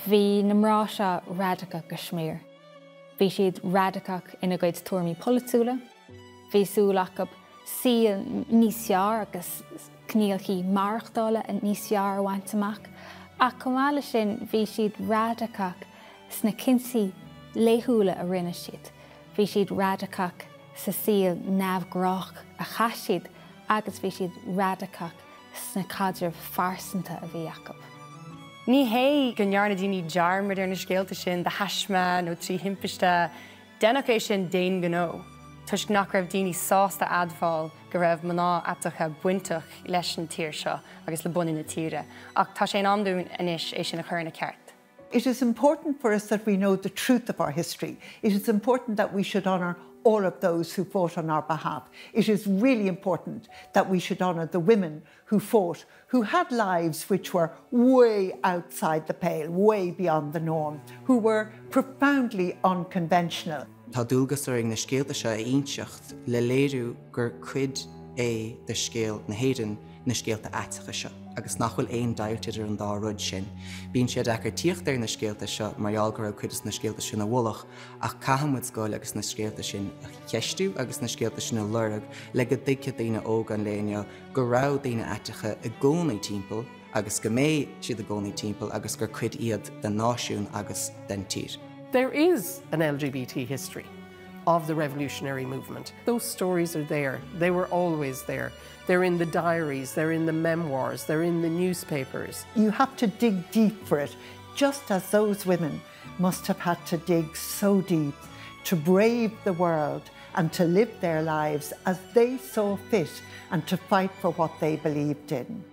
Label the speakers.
Speaker 1: Bhí na mrá seo radacha go sméir. Bhí siad radacach ina gcuid tuairmí politúla, bhí súlach ab síl níos fearr agus cníolchaí marachtála a níos fearr bhaint amach, ach chomh maith leis sin bhí siad radacach sna cinsaí léithúla a rinne siad. Bhí siad radacach sa síl neamhghrách a chas siad, agus bhí siad radacach sna cadidir farsanta a bhí acu.
Speaker 2: Ní hé go ndearna daoine dearmid ar na scéalta sin de haisme nó trí himpeiste, déanach é sin déon gnó. Tuis nach raibh daoine sásta adfáil go raibh maná atacha buintach leis an tír seo agus le buine na tíre, ach tá sé amdún inis é sin na chuir na ceart.
Speaker 3: It is important for us that we know the truth of our history. It is important that we should honour all of those who fought on our behalf. It is really important that we should honour the women who fought, who had lives which were way outside the pale, way beyond the norm, who were profoundly unconventional.
Speaker 4: Tá dúlgas ar na scéalta seo a inseacht le léirú gur cuid é de scéal na héireann na scéalta áitecha seo, agus nachfuil éon dairtear an dá rud sin. Bíonn siad echar tíocht ar na scéalta seo marall go raibh cuidas na scéalta sin na bhualach, ach caithemuid scoil agus na scéalta sin a cheistú agus na scéalta sin na lorg le go dteice daoine óg an léineo go raibh daoine áitecha i gcónaí timpeall agus go méid siad a gcónaí timpeall agus gur cuid iad den náisiún agus den tír.
Speaker 5: There is an LGBT history of the revolutionary movement. Those stories are there. They were always there. They're in the diaries, they're in the memoirs, they're in the newspapers.
Speaker 3: You have to dig deep for it, just as those women must have had to dig so deep to brave the world and to live their lives as they saw fit and to fight for what they believed in.